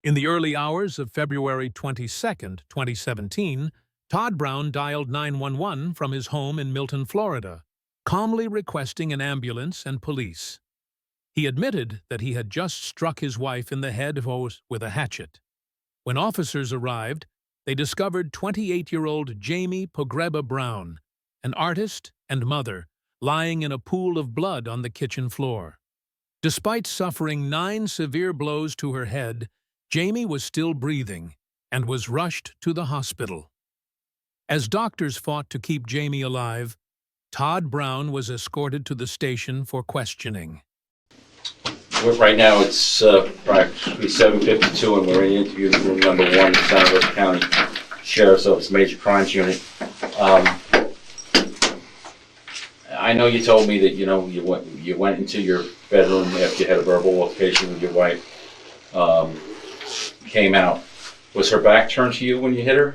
In the early hours of February 22nd, 2017, Todd Brown dialed 911 from his home in Milton, Florida, calmly requesting an ambulance and police. He admitted that he had just struck his wife in the head with a hatchet. When officers arrived, they discovered 28-year-old Jamie Pogreba Brown, an artist and mother, lying in a pool of blood on the kitchen floor. Despite suffering 9 severe blows to her head, Jamie was still breathing and was rushed to the hospital. As doctors fought to keep Jamie alive, Todd Brown was escorted to the station for questioning. Right now it's approximately 7:52 and we're in interview room number 1 in Santa Rosa County Sheriff's Office Major Crimes Unit. I know you told me that you went into your bedroom after you had a verbal altercation with your wife. Came out. Was her back turned to you when you hit her?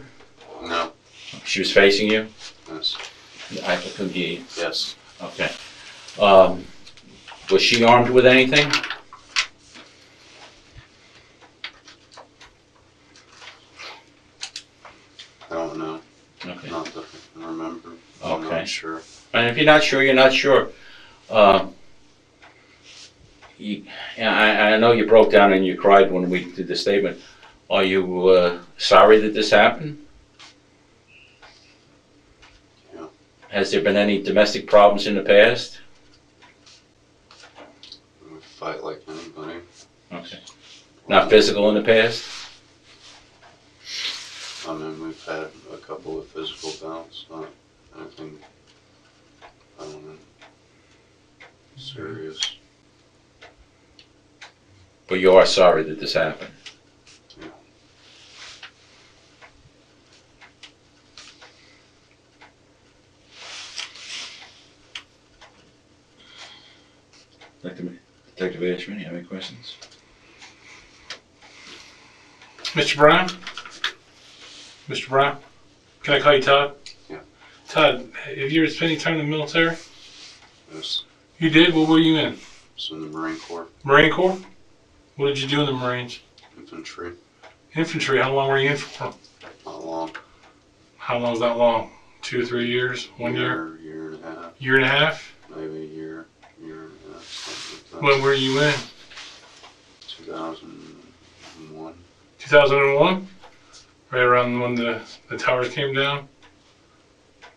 No. She was facing you? Yes. I couldn't hear you. Yes. Okay. Was she armed with anything? I don't know. Okay. Not that I can remember. I'm Okay. not sure. And if you're not sure, you're not sure. I know you broke down and you cried when we did the statement. Are you sorry that this happened? Yeah. Has there been any domestic problems in the past? We fight like anybody. Okay. Not physical in the past? I mean, we've had a couple of physical bouts, not anything, I don't know, serious. But you are sorry that this happened? Yeah. Detective Ashman, you have any questions? Mr. Brown? Mr. Brown? Can I call you Todd? Yeah. Todd, have you ever spent any time in the military? Yes. You did? What were you in? It's in the Marine Corps. Marine Corps? What did you do in the Marines? Infantry. Infantry. How long were you in for? Not long. How long was that long? 2 or 3 years? 1 year? Year and a half. Year and a half? Maybe a year and a half, something like When that. were you in? 2001. 2001? Right around when the towers came down?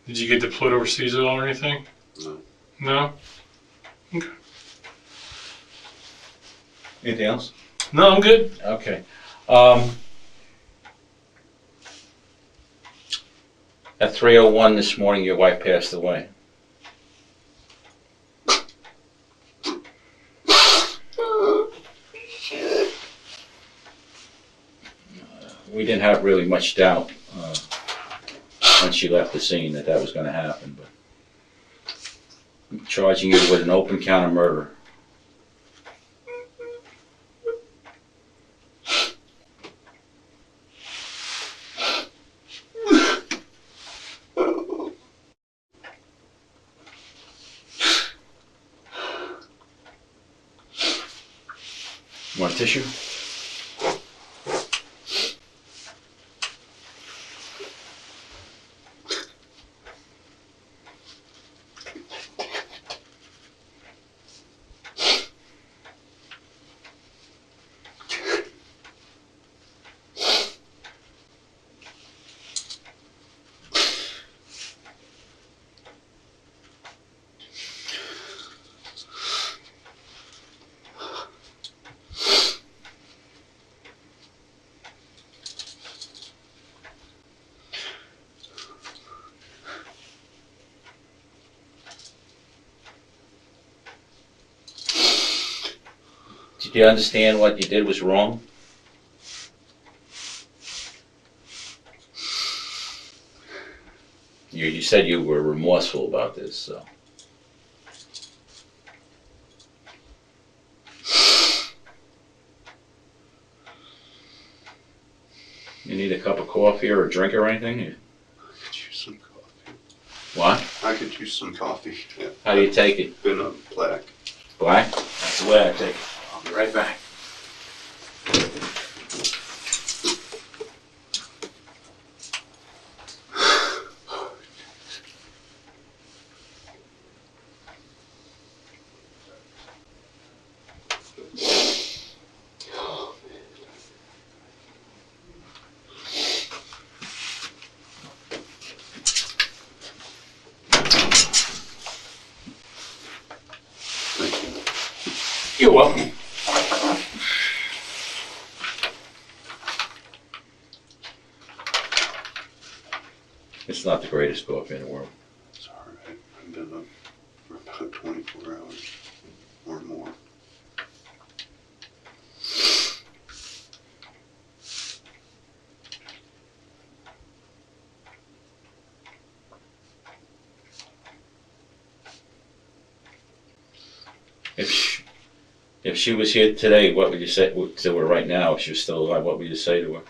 Did you get deployed overseas at all or anything? No. No? Okay. Anything else? No, I'm good. Okay. At 3:01 this morning, your wife passed away. We didn't have really much doubt when she left the scene that was going to happen, but I'm charging you with an open count of murder. You want a tissue? Did you understand what you did was wrong? You said you were remorseful about this, so. You need a cup of coffee or a drink or anything? I could use some coffee. What? I could use some coffee. Yeah. How do you take it? Been up black. Black? That's the way I take it. I'll be right back. You're welcome. It's not the greatest coffee in the world. It's alright. I've been up for about 24 hours or more. If she was here today, what would you say to her right now? If she was still alive, what would you say to her?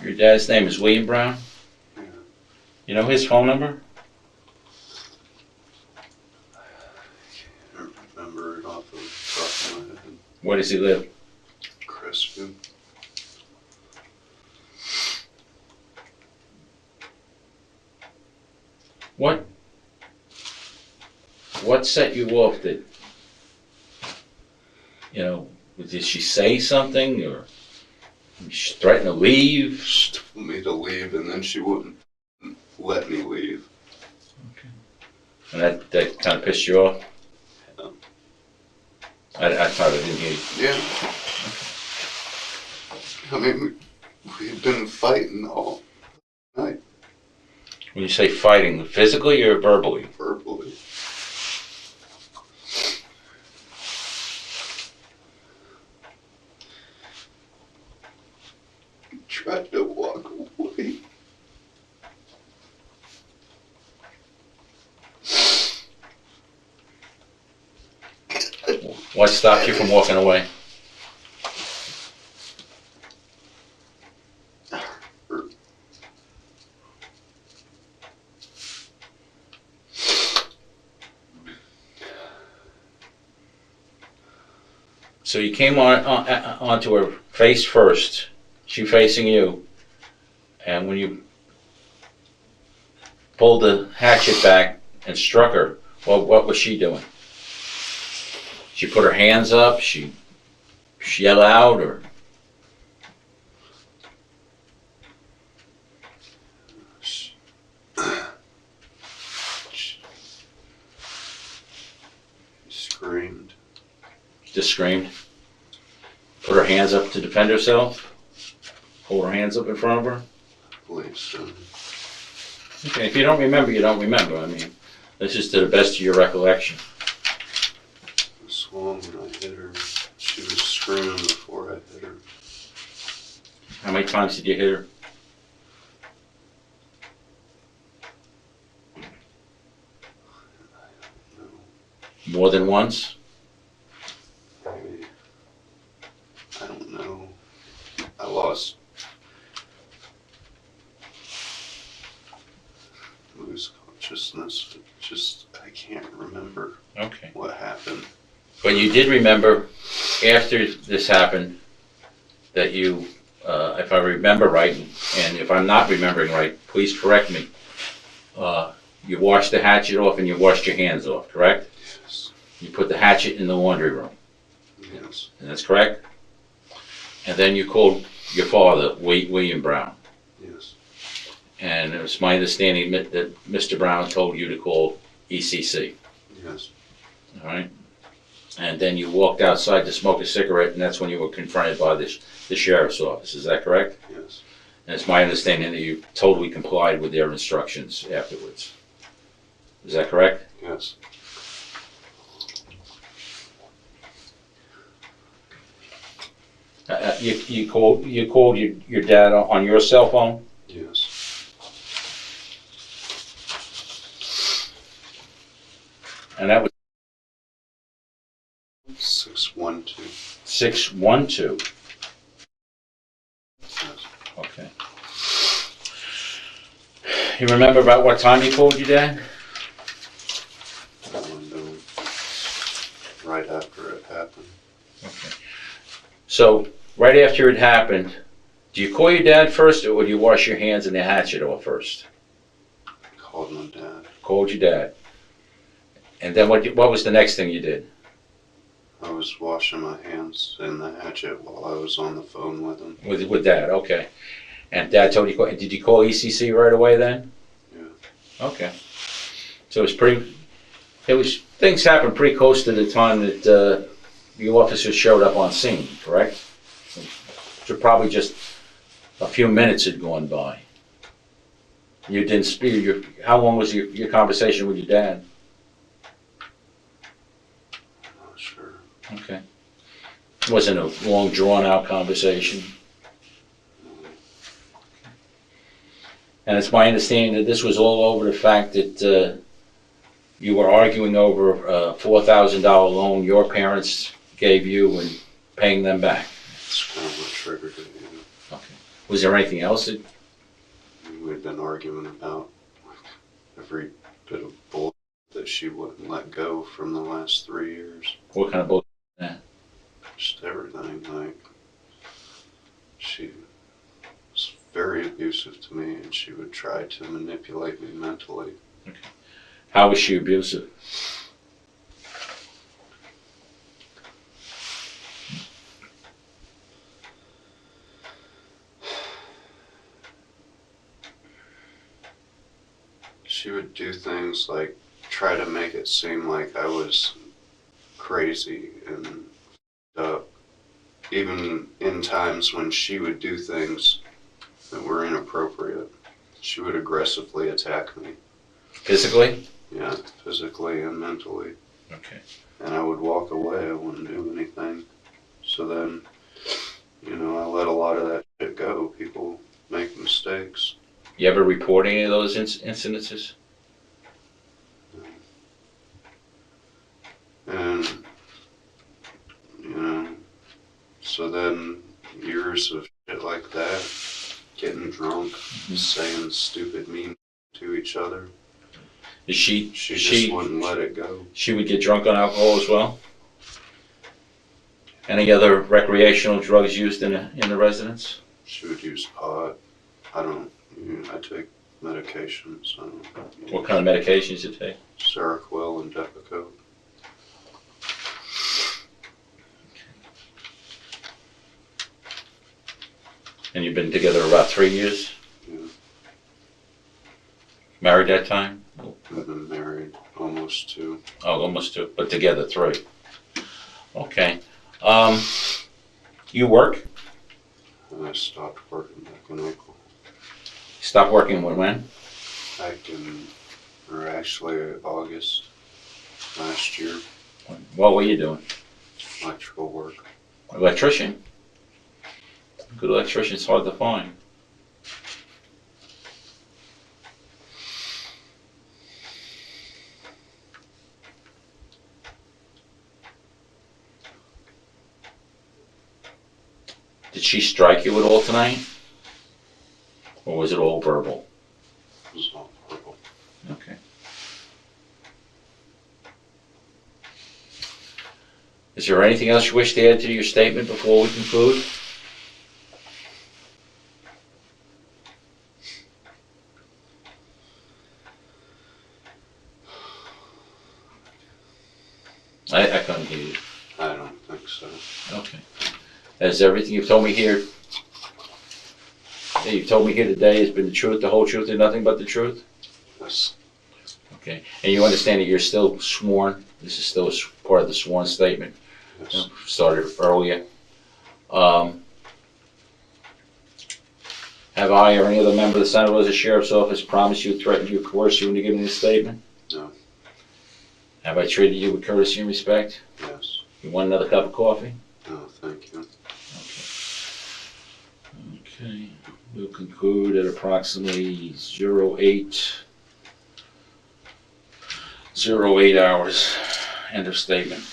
Your dad's name is William Brown? Yeah. You know his phone number? I don't remember it off the top of my head. Where does he live? Crestview. What set you off that, you know, did she say something or she threatened to leave? She told me to leave and then she wouldn't let me leave. And that kind of pissed you off? Yeah. I thought I didn't hear you. Yeah. I mean, we'd been fighting all night, When you say fighting, physically or verbally? verbally. Tried to walk away. What stopped you from walking away? So you came onto her face first, she facing you, and when you pulled the hatchet back and struck her, what was she doing? She put her hands up, she yelled out, or? Screamed. Just screamed? Put her hands up to defend herself? Hold her hands up in front of her? I believe so. Okay, if you don't remember, you don't remember. I mean, this is to the best of your recollection. I swung when I hit her. She was screaming before I hit her. How many times did you hit her? No, More than once? maybe. I don't know. I lost. Lose consciousness. I can't remember Okay. what happened. But you did remember after this happened that you, if I remember right, and if I'm not remembering right, please correct me. You washed the hatchet off and you washed your hands off, correct? Yes. You put the hatchet in the laundry room, Yes. and that's correct? And then you called your father, William Brown. Yes. And it was my understanding that Mr. Brown told you to call ECC, Yes. all right? And then you walked outside to smoke a cigarette, and that's when you were confronted by the sheriff's office. Is that correct? Yes. And it's my understanding that you totally complied with their instructions afterwards. Is that correct? Yes. You called your dad on your cell phone? Yes. And that was 612. 612. Yes. Okay. You remember about what time you called your dad? I don't know. Right after it happened. Okay. So, right after it happened, Do you call your dad first, or do you wash your hands and the hatchet off first? Called my dad. Called your dad. And then what was the next thing you did? I was washing my hands and the hatchet while I was on the phone with him. With dad, okay. And dad told you, did you call ECC right away then? Yeah. Okay. So things happened pretty close to the time that the officers showed up on scene, correct? So probably just a few minutes had gone by. You didn't speak. How long was your conversation with your dad? Not sure. Okay. It wasn't a long, drawn-out conversation. And it's my understanding that this was all over the fact that you were arguing over a $4,000 loan your parents gave you and paying them back. That's kind of what triggered it. Yeah. Okay. Was there anything else that? We'd been arguing about every bit of bull that she wouldn't let go from the last 3 years. What kind of bullshit? Just everything. Like, she was very abusive to me, and she would try to manipulate me mentally. Okay. How was she abusive? She would do things like try to make it seem like I was crazy and up, even in times when she would do things that were inappropriate. She would aggressively attack me. Physically? Yeah, physically and mentally. Okay. And I would walk away, I wouldn't do anything. So then, I let a lot of that shit go. People make mistakes. You ever report any of those incidences? And, so then years of shit like that, getting drunk, saying stupid mean to each other. She just wouldn't let it go. She would get drunk on alcohol as well? Any other recreational drugs used in the residence? She would use pot. I take medications. What kind of medications you take? Seroquel and Depakote. And you've been together about 3 years? Yeah. Married that time? I've been married almost 2. Oh, almost 2, but together 3. Okay. You work? And I stopped working back in April. Stopped working when? Actually August last year. What were you doing? Electrical work. Electrician? Good electrician's hard to find. Did she strike you at all tonight? Or was it all verbal? It was all verbal. Okay. Is there anything else you wish to add to your statement before we conclude? I couldn't hear you. I don't think so. Okay. Has everything you've told me here today has been the truth, the whole truth, and nothing but the truth? Yes. Okay. And you understand that you're still sworn? This is still part of the sworn statement? Yes. Started earlier. Have I or any other member of the Santa Rosa Sheriff's Office promised you, threatened you, coerced you into giving this statement? No. Have I treated you with courtesy and respect? Yes. You want another cup of coffee? No, thank you. Okay. We'll conclude at approximately 08 hours. End of statement.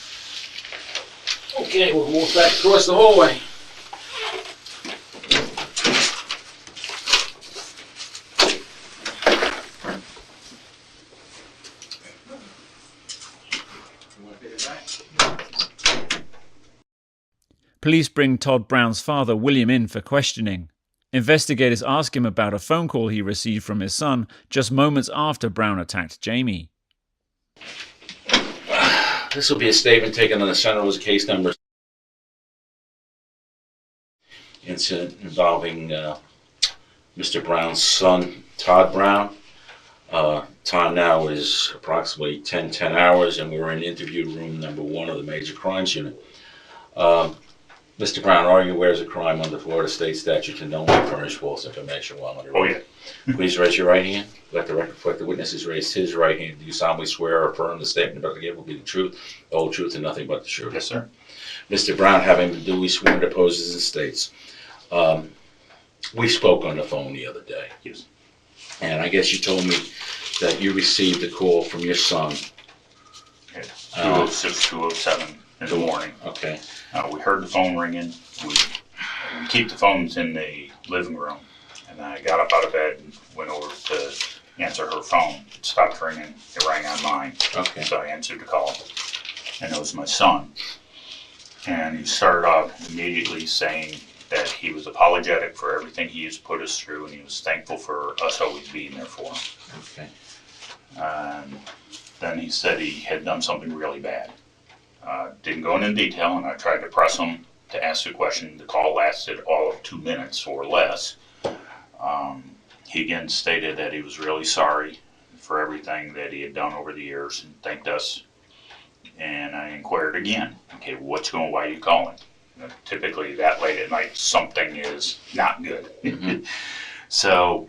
Okay, we'll move back across the hallway. Police bring Todd Brown's father, William, in for questioning. Investigators ask him about a phone call he received from his son just moments after Brown attacked Jamie. This will be a statement taken on the Center Louis case number incident involving Mr. Brown's son, Todd Brown. Time now is approximately 10 hours, and we're in interview room number 1 of the Major Crimes Unit. Mr. Brown, are you aware of a crime under Florida State statute to knowingly furnish false information while under oath? Oh, yeah. Please raise your right hand. Let the record reflect the witness has raised his right hand. Do you solemnly swear or affirm the statement about to give will be the truth, the whole truth, and nothing but the truth? Yes, sir. Mr. Brown, having been duly sworn, deposes and states. We spoke on the phone the other day. Yes. And I guess you told me that you received a call from your son. At 2:06, 2:07 in the morning. Okay. We heard the phone ringing. We keep the phones in the living room. And I got up out of bed and went over to answer her phone. It stopped ringing. It rang on mine. Okay. So I answered the call. And it was my son. And he started off immediately saying that he was apologetic for everything he has put us through, and he was thankful for us always being there for him. Okay. And then he said he had done something really bad. Didn't go into detail, and I tried to press him to ask the question. The call lasted all of 2 minutes or less. He again stated that he was really sorry for everything that he had done over the years and thanked us. And I inquired again, okay, why are you calling? Typically that late at night, something is not good. Mm-hmm. So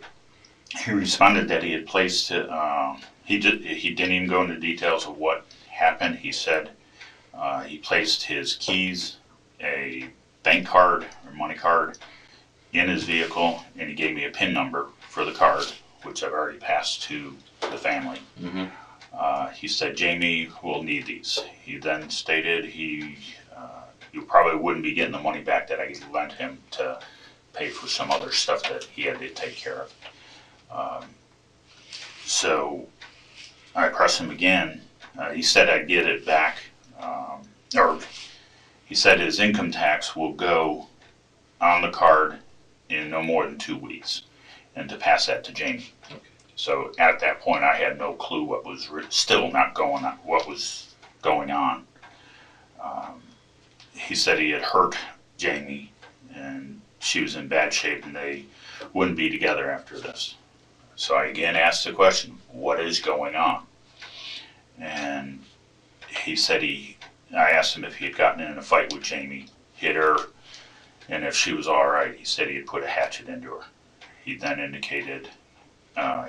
he responded that he had placed, he didn't even go into details of what happened. He said he placed his keys, a bank card or money card in his vehicle, and he gave me a PIN number for the card, which I've already passed to the family. Mm-hmm. He said, Jamie will need these. He then stated you probably wouldn't be getting the money back that I lent him to pay for some other stuff that he had to take care of. So I pressed him again. He said I'd get it back, or he said his income tax will go on the card in no more than 2 weeks, and to pass that to Jamie. Okay. So at that point, I had no clue what was still not going on, what was going on. He said he had hurt Jamie, and she was in bad shape, and they wouldn't be together after this. So I again asked the question, what is going on? And he said I asked him if he had gotten in a fight with Jamie, hit her, and if she was all right. He said he had put a hatchet into her. He then indicated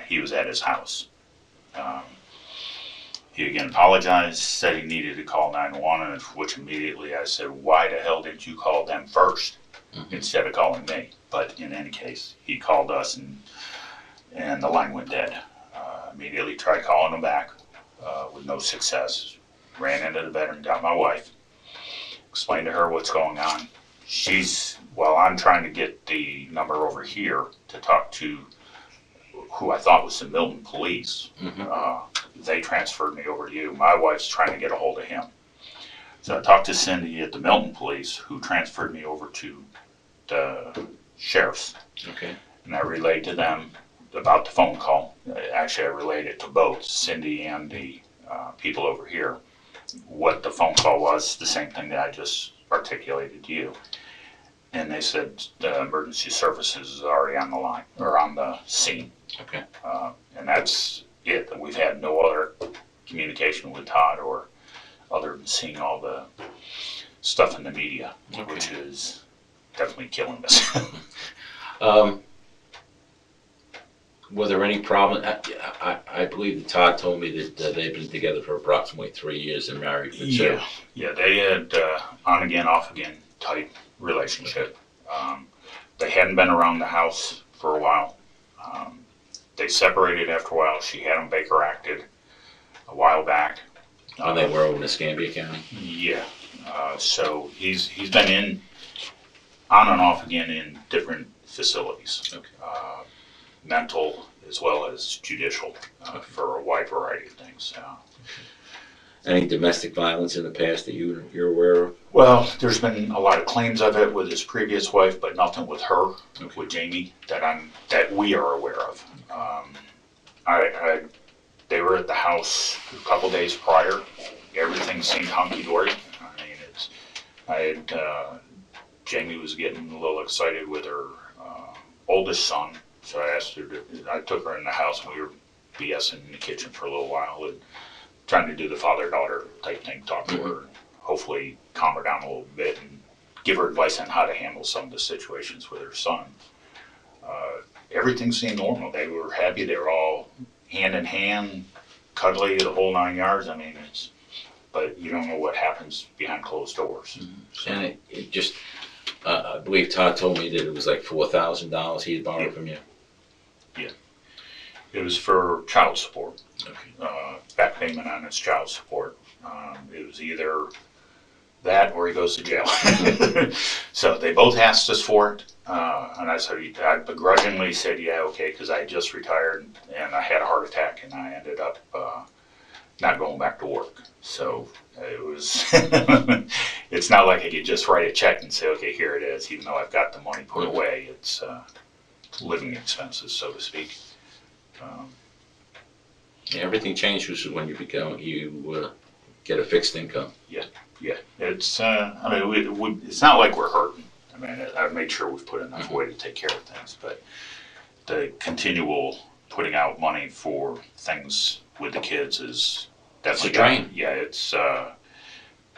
he was at his house. He again apologized, said he needed to call 911, which immediately I said, why the hell did you call them first instead of calling me? But in any case, he called us, and the line went dead. Immediately tried calling him back with no success. Ran into the bedroom, got my wife, explained to her what's going on. I'm trying to get the number over here to talk to who I thought was the Milton police. Mm-hmm. They transferred me over to you. My wife's trying to get a hold of him. So I talked to Cindy at the Milton police, who transferred me over to the sheriff's. Okay. And I relayed to them about the phone call. Actually, I relayed it to both Cindy and the people over here. What the phone call was, the same thing that I just articulated to you. And they said the emergency services is already on the line, or on the scene. Okay. And that's it. We've had no other communication with Todd, or other than seeing all the stuff in the media, Okay. which is definitely killing us. Were there any problems? I believe that Todd told me that they've been together for approximately 3 years and married for 2. Yeah, they had on again, off again type relationship. They hadn't been around the house for a while. They separated after a while. She had him Baker acted a while back. When they were over in Escambia County? Yeah. So he's been on and off again in different facilities. Okay. Mental as well as judicial, for a wide variety of things. Any domestic violence in the past that you're aware of? Well, there's been a lot of claims of it with his previous wife, but nothing with her, Okay. with Jamie, that we are aware of. They were at the house a couple days prior. Everything seemed hunky-dory. Jamie was getting a little excited with her oldest son, so I took her in the house and we were BSing in the kitchen for a little while and trying to do the father-daughter type thing, talk to her, hopefully calm her down a little bit and give her advice on how to handle some of the situations with her son. Everything seemed normal. They were happy. They were all hand in hand, cuddly, the whole 9 yards. I mean, but you don't know what happens behind closed doors. So, And it just, I believe Todd told me that it was like $4,000 he had borrowed from you. it was for child support, Okay. back payment on his child support. It was either that or he goes to jail. So they both asked us for it. And I begrudgingly said, yeah, okay, because I just retired and I had a heart attack and I ended up not going back to work. So it was, it's not like I could just write a check and say, okay, here it is, even though I've got the money put away. It's living expenses, so to speak. Yeah, everything changes when you get a fixed income. Yeah, it's, I mean, it's not like we're hurting. I mean, I've made sure we've put enough away to take care of things, but the continual putting out money for things with the kids is definitely It's a drain. Yeah, it's, Deb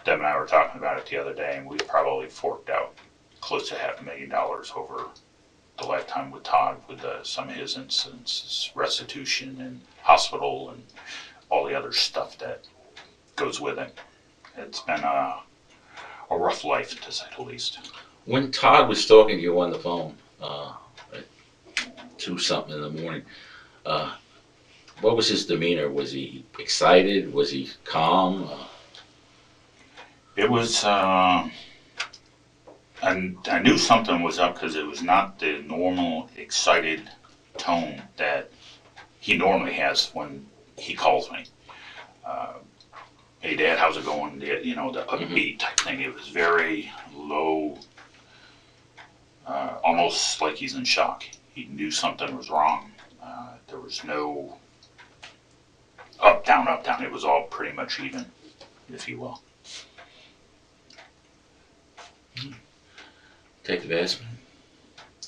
and I were talking about it the other day, and we probably forked out close to $500,000 over the lifetime with Todd, with some of his incidents, restitution and hospital and all the other stuff that goes with it. It's been a rough life, to say the least. When Todd was talking to you on the phone at 2-something in the morning, what was his demeanor? Was he excited? Was he calm? It was, and I knew something was up because it was not the normal excited tone that he normally has when he calls me. Hey Dad, how's it going? You know, the upbeat type thing. It was very low, almost like he's in shock. He knew something was wrong. There was no up, down, up, down. It was all pretty much even, if you will. Take the vest.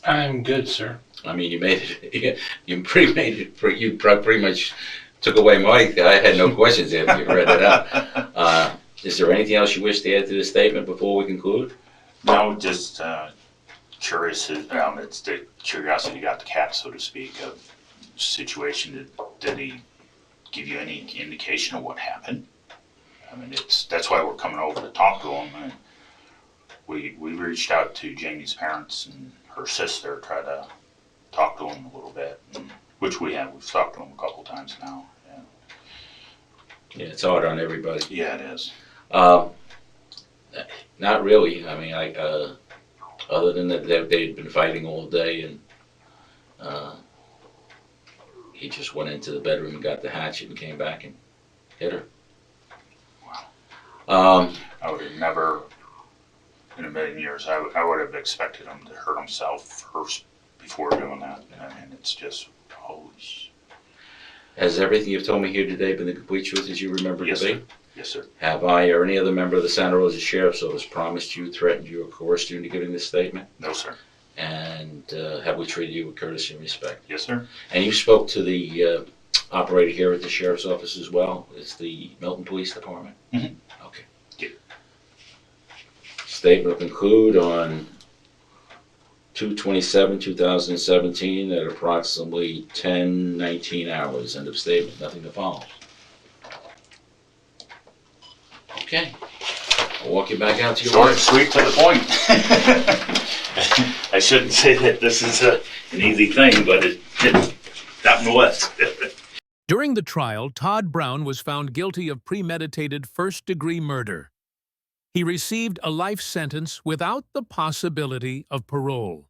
I'm good, sir. I mean, you made it. You pretty much took away my. I had no questions after you read it out. Is there anything else you wish to add to the statement before we conclude? No, just curious. It's the curiosity got the cat, so to speak, of situation. Did he give you any indication of what happened? I mean, that's why we're coming over to talk to him. And we reached out to Jamie's parents and her sister, try to talk to him a little bit, which we have. We've talked to him a couple times now. Yeah, it's hard on everybody. Yeah, it is. Not really. I mean, other than that, they'd been fighting all day, and he just went into the bedroom and got the hatchet and came back and hit her. Wow. I would have never, in a million years, I would have expected him to hurt himself first before doing that. I mean, it's just, holy sh. Has everything you've told me here today been the complete truth as you remember it to be? Yes, sir. Have I or any other member of the Santa Rosa Sheriff's Office promised you, threatened you, or coerced you into giving this statement? No, sir. And have we treated you with courtesy and respect? Yes, sir. And you spoke to the operator here at the Sheriff's Office as well? It's the Milton Police Department? Mhm. Okay. Yeah. Statement will conclude on 2/27/2017 at approximately 10:19 hours. End of statement. Nothing to follow. Okay. I'll walk you back out to your Short work. and sweet to the point. I shouldn't say that this is an easy thing, but it's not in the West. During the trial, Todd Brown was found guilty of premeditated first-degree murder. He received a life sentence without the possibility of parole.